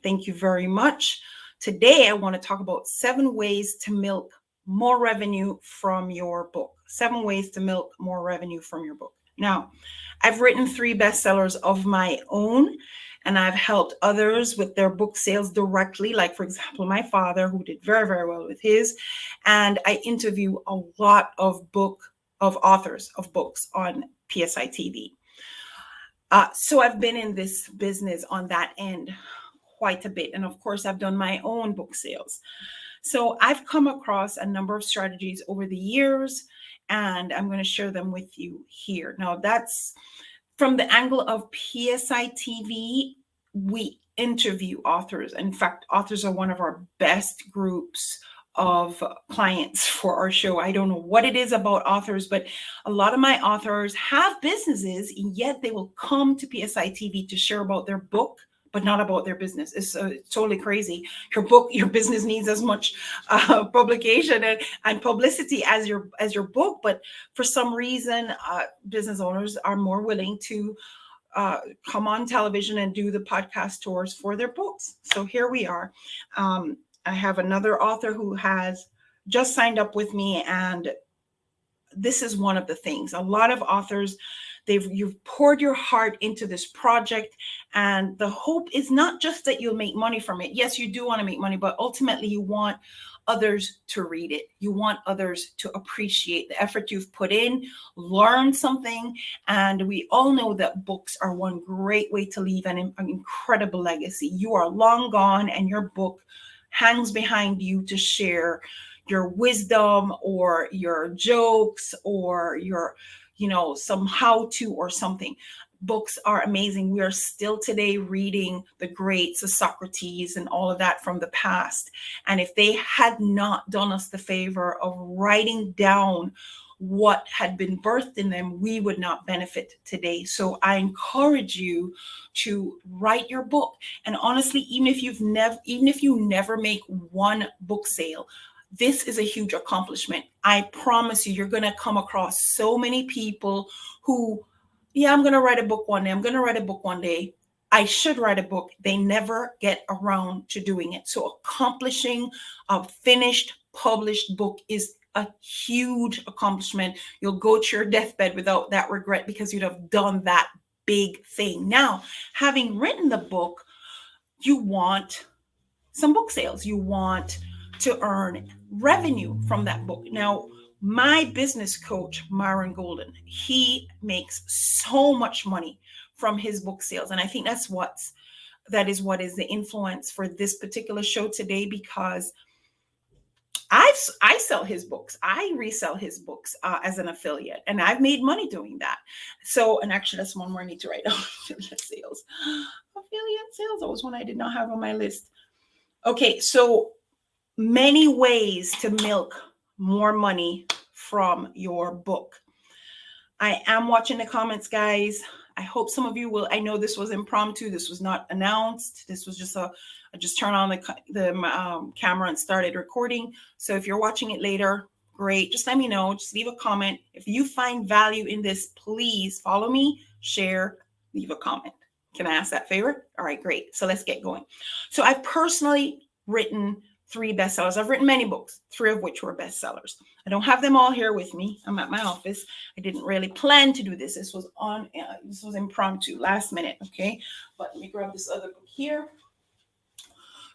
Thank you very much. Today, I want to talk about 7 ways to milk more revenue from your book. 7 ways to milk more revenue from your book. Now, I've written 3 bestsellers of my own, and I've helped others with their book sales directly. Like, for example, my father, who did very, very well with his. And I interview a lot of authors of books on PSI TV. So I've been in this business on that end quite a bit. And of course, I've done my own book sales. So I've come across a number of strategies over the years, and I'm going to share them with you here. Now, that's from the angle of PSI TV. We interview authors. In fact, authors are one of our best groups of clients for our show. I don't know what it is about authors, but a lot of my authors have businesses, and yet they will come to PSI TV to share about their book, but not about their business. It's totally crazy. Your business needs as much publication and publicity as your book, but for some reason, business owners are more willing to come on television and do the podcast tours for their books. So here we are. I have another author who has just signed up with me, and this is one of the things. A lot of authors, you've poured your heart into this project, and the hope is not just that you'll make money from it. Yes, you do want to make money, but ultimately you want others to read it. You want others to appreciate the effort you've put in, learn something. And we all know that books are one great way to leave an incredible legacy. You are long gone, and your book hangs behind you to share your wisdom or your jokes or your, some how-to or something. Books are amazing. We are still today reading the greats of Socrates and all of that from the past. And if they had not done us the favor of writing down what had been birthed in them, we would not benefit today. So I encourage you to write your book. And honestly, even if you never make one book sale, this is a huge accomplishment. I promise you, you're going to come across so many people who, I'm going to write a book one day. I'm going to write a book one day. I should write a book. They never get around to doing it. So accomplishing a finished, published book is a huge accomplishment. You'll go to your deathbed without that regret because you'd have done that big thing. Now, having written the book, you want some book sales. You want to earn revenue from that book. Now, my business coach, Myron Golden, he makes so much money from his book sales. And I think that is what is the influence for this particular show today, because I sell his books. I resell his books as an affiliate, and I've made money doing that. So, and actually that's one more I need to write down. Affiliate sales. That was one I did not have on my list. Okay. So many ways to milk more money from your book. I am watching the comments, guys. I hope some of you will. I know this was impromptu. This was not announced. This was just I just turned on the camera and started recording. So if you're watching it later, great. Just let me know. Just leave a comment. If you find value in this, please follow me, share, leave a comment. Can I ask that favor? All right, great. So let's get going. So I've personally written 3 bestsellers. I've written many books, 3 of which were bestsellers. I don't have them all here with me. I'm at my office. I didn't really plan to do this. This was impromptu, last minute. Okay, but let me grab this other book here.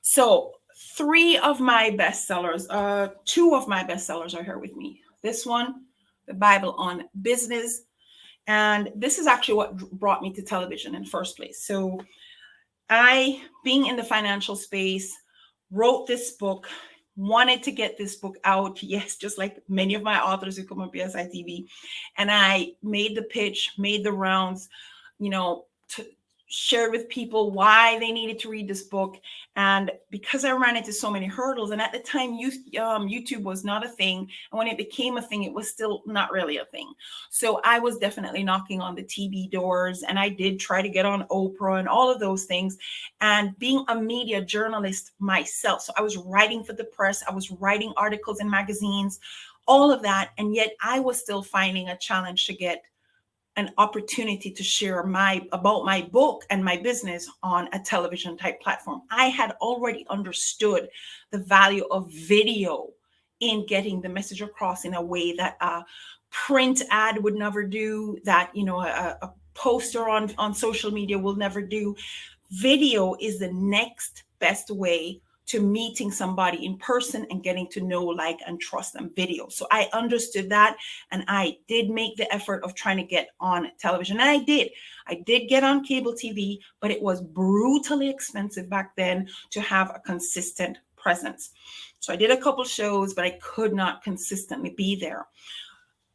So 3 of my bestsellers, 2 of my bestsellers are here with me. This one, The Bible on Business, and this is actually what brought me to television in the first place. So I, being in the financial space, wrote this book, wanted to get this book out. Yes, just like many of my authors who come on PSI TV. And I made the pitch, made the rounds, shared with people why they needed to read this book. And because I ran into so many hurdles, and at the time YouTube was not a thing, and when it became a thing, it was still not really a thing. So I was definitely knocking on the TV doors, and I did try to get on Oprah and all of those things. And being a media journalist myself, so I was writing for the press, I was writing articles in magazines, all of that, and yet I was still finding a challenge to get an opportunity to share about my book and my business on a television type platform. I had already understood the value of video in getting the message across in a way that a print ad would never do, that a poster on social media will never do. Video is the next best way to meeting somebody in person and getting to know, like, and trust them. Video. So I understood that, and I did make the effort of trying to get on television. And I did get on cable TV, but it was brutally expensive back then to have a consistent presence. So I did a couple shows, but I could not consistently be there.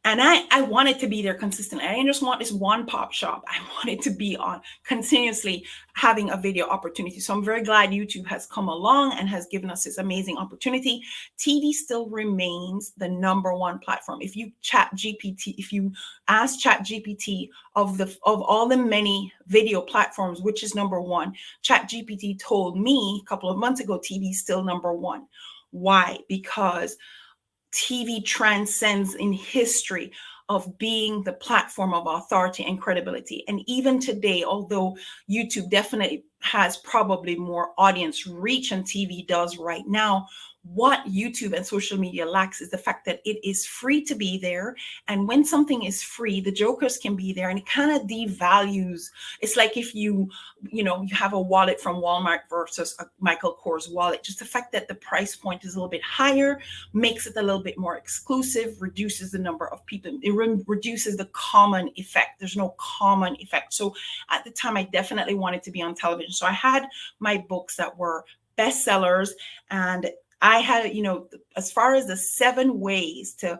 And I wanted to be there consistently. I didn't just want this one pop shop. I wanted to be on continuously having a video opportunity. So I'm very glad YouTube has come along and has given us this amazing opportunity. TV still remains the number one platform. If you ask ChatGPT of all the many video platforms, which is number one, ChatGPT told me a couple of months ago, TV is still number one. Why? Because TV transcends in history of being the platform of authority and credibility. And even today, although YouTube definitely has probably more audience reach than TV does right now, what YouTube and social media lacks is the fact that it is free to be there. And when something is free, the jokers can be there, and it kind of devalues. It's like if you have a wallet from Walmart versus a Michael Kors wallet. Just the fact that the price point is a little bit higher makes it a little bit more exclusive, reduces the number of people. It reduces the common effect. There's no common effect. So at the time, I definitely wanted to be on television. So I had my books that were bestsellers, and I had, as far as the 7 ways to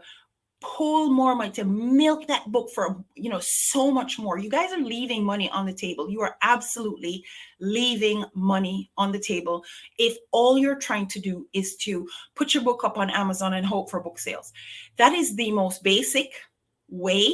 pull more money, to milk that book for, so much more. You guys are leaving money on the table. You are absolutely leaving money on the table if all you're trying to do is to put your book up on Amazon and hope for book sales. That is the most basic way.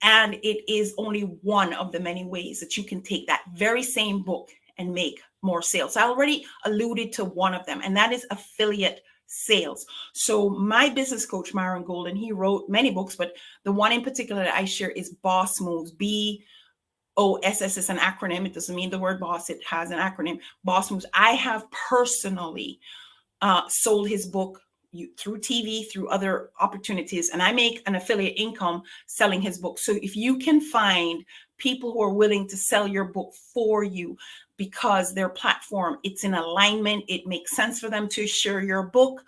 And it is only one of the many ways that you can take that very same book and make more sales. I already alluded to one of them, and that is affiliate sales. So my business coach, Myron Golden, he wrote many books, but the one in particular that I share is Boss Moves. BOSS is an acronym. It doesn't mean the word boss. It has an acronym. Boss Moves. I have personally sold his book through TV, through other opportunities, and I make an affiliate income selling his book. So if you can find people who are willing to sell your book for you because their platform, it's in alignment, it makes sense for them to share your book,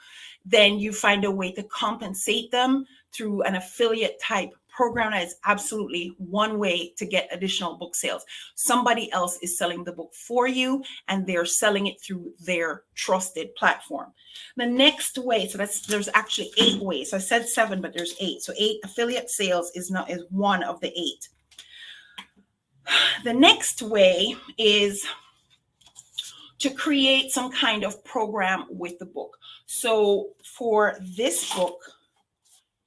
then you find a way to compensate them through an affiliate type program. That is absolutely one way to get additional book sales. Somebody else is selling the book for you, and they're selling it through their trusted platform. The next way, so there's actually 8 ways. So I said 7, but there's 8. So 8 affiliate sales is one of the 8. The next way is to create some kind of program with the book. So for this book,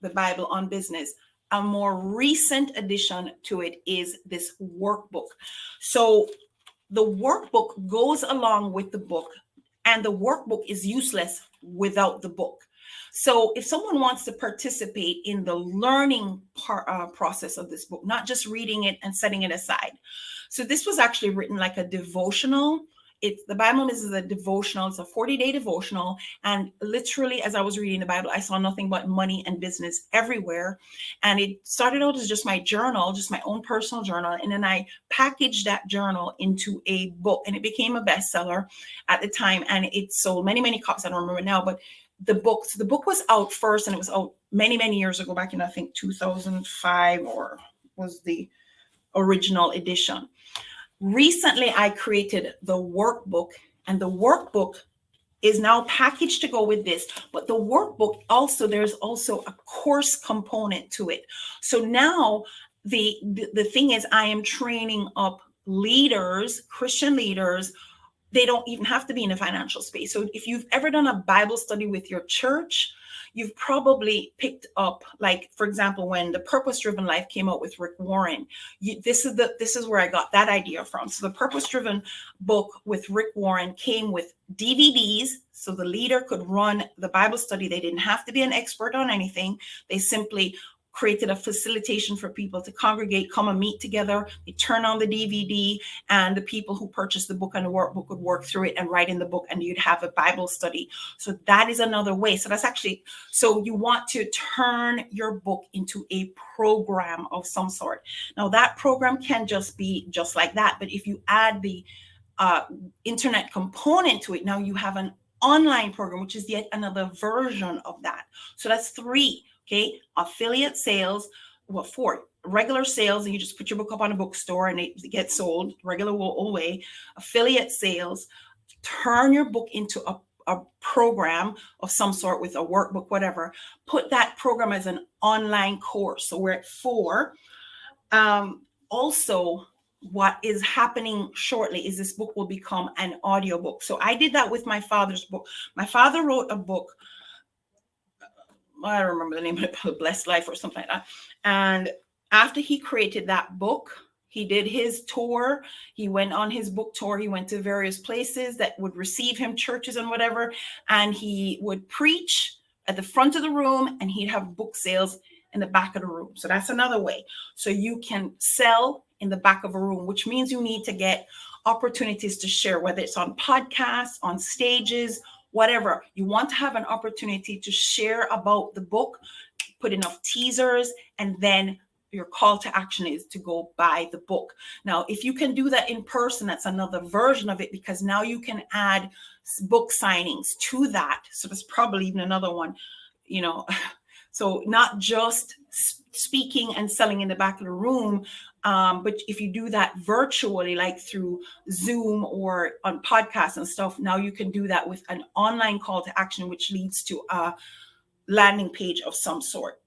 The Bible on Business, a more recent addition to it is this workbook. So the workbook goes along with the book, and the workbook is useless without the book. So if someone wants to participate in the learning process of this book, not just reading it and setting it aside. So this was actually written like a devotional. The Bible is a devotional. It's a 40-day devotional. And literally, as I was reading the Bible, I saw nothing but money and business everywhere. And it started out as just my journal, just my own personal journal. And then I packaged that journal into a book, and it became a bestseller at the time. And it sold many, many copies. I don't remember now, but the book was out first, and it was out many, many years ago, back in, I think, 2005, or was the original edition. Recently, I created the workbook, and the workbook is now packaged to go with this. But the workbook also, there's also a course component to it. So now the thing is, I am training up leaders, Christian leaders. They don't even have to be in the financial space. So if you've ever done a Bible study with your church, you've probably picked up, like, for example, when the Purpose-Driven Life came out with Rick Warren, this is where I got that idea from. So the Purpose-Driven book with Rick Warren came with DVDs, so the leader could run the Bible study. They didn't have to be an expert on anything. They simply created a facilitation for people to congregate, come and meet together. They turn on the DVD, and the people who purchased the book and the workbook would work through it and write in the book, and you'd have a Bible study. So that is another way. So that's actually, so you want to turn your book into a program of some sort. Now that program can just be just like that, but if you add the internet component to it, now you have an online program, which is yet another version of that. So that's 3. Okay, affiliate sales, well, 4 regular sales, and you just put your book up on a bookstore and it gets sold regular old way. Affiliate sales, turn your book into a program of some sort with a workbook, whatever. Put that program as an online course. So we're at 4. Also, what is happening shortly is this book will become an audiobook. So I did that with my father's book. My father wrote a book, I don't remember the name of it, Blessed Life or something like that. And after he created that book, he did his tour. He went on his book tour. He went to various places that would receive him, churches and whatever. And he would preach at the front of the room, and he'd have book sales in the back of the room. So that's another way. So you can sell in the back of a room, which means you need to get opportunities to share, whether it's on podcasts, on stages, whatever. You want to have an opportunity to share about the book, put enough teasers, and then your call to action is to go buy the book. Now, if you can do that in person, that's another version of it, because now you can add book signings to that. So there's probably even another one, you know. So not just speaking and selling in the back of the room, but if you do that virtually, like through Zoom or on podcasts and stuff, now you can do that with an online call to action, which leads to a landing page of some sort.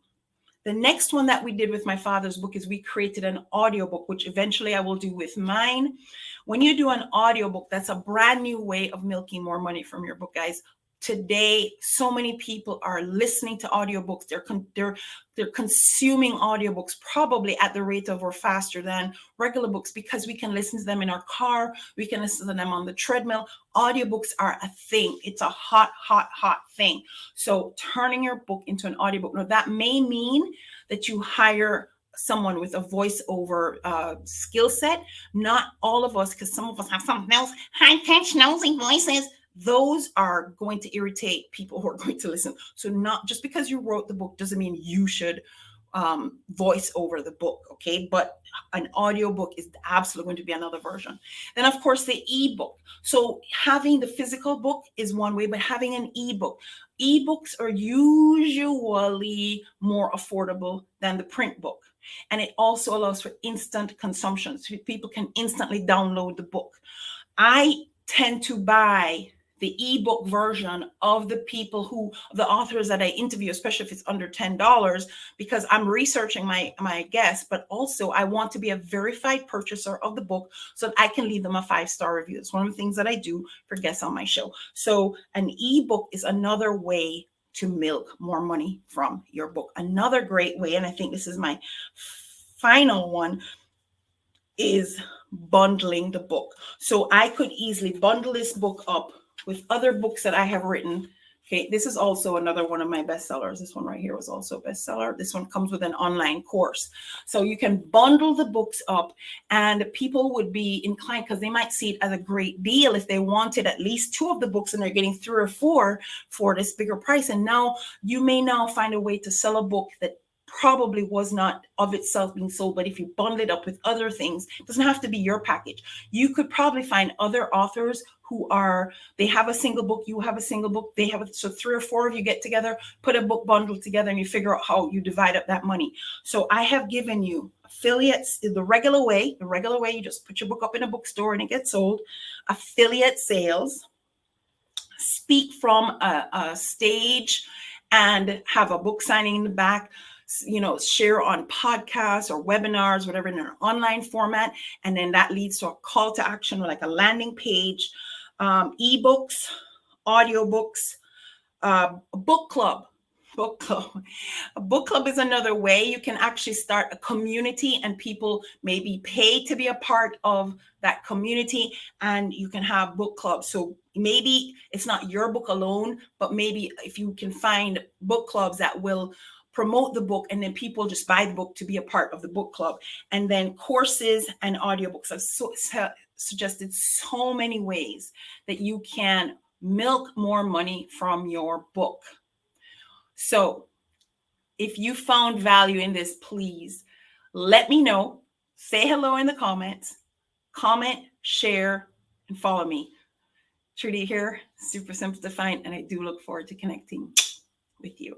The next one that we did with my father's book is we created an audiobook, which eventually I will do with mine. When you do an audiobook, that's a brand new way of milking more money from your book, guys. Today, so many people are listening to audiobooks. They're consuming audiobooks probably at the rate of or faster than regular books, because we can listen to them in our car. We can listen to them on the treadmill. Audiobooks are a thing. It's a hot thing. So turning your book into an audiobook. Now that may mean that you hire someone with a voiceover skill set. Not all of us, because some of us have something else, high-pitched, nosy voices. Those are going to irritate people who are going to listen. So not just because you wrote the book doesn't mean you should voice over the book, okay? But an audiobook is absolutely going to be another version. Then, of course, the ebook. So having the physical book is one way, but having an ebook. Ebooks are usually more affordable than the print book. And it also allows for instant consumption. So people can instantly download the book. I tend to buy the ebook version of the authors that I interview, especially if it's under $10, because I'm researching my guests, but also I want to be a verified purchaser of the book so that I can leave them a 5-star review. It's one of the things that I do for guests on my show. So an ebook is another way to milk more money from your book. Another great way, and I think this is my final one, is bundling the book. So I could easily bundle this book up with other books that I have written. Okay, this is also another one of my bestsellers. This one right here was also a bestseller. This one comes with an online course. So you can bundle the books up, and people would be inclined, because they might see it as a great deal if they wanted at least 2 of the books and they're getting 3 or 4 for this bigger price. And now you may now find a way to sell a book that probably was not of itself being sold, but if you bundle it up with other things, it doesn't have to be your package. You could probably find other authors who they have a single book, you have a single book, so 3 or 4 of you get together, put a book bundle together, and you figure out how you divide up that money. So I have given you affiliates the regular way, you just put your book up in a bookstore and it gets sold. Affiliate sales, speak from a stage and have a book signing in the back, share on podcasts or webinars, whatever, in an online format. And then that leads to a call to action, like a landing page, ebooks, audiobooks, book club. A book club is another way. You can actually start a community, and people maybe pay to be a part of that community, and you can have book clubs. So maybe it's not your book alone, but maybe if you can find book clubs that will promote the book, and then people just buy the book to be a part of the book club. And then courses and audiobooks. I've suggested so many ways that you can milk more money from your book. So if you found value in this, please let me know. Say hello in the comments. Comment, share, and follow me. Trudy here, super simple to find, and I do look forward to connecting with you.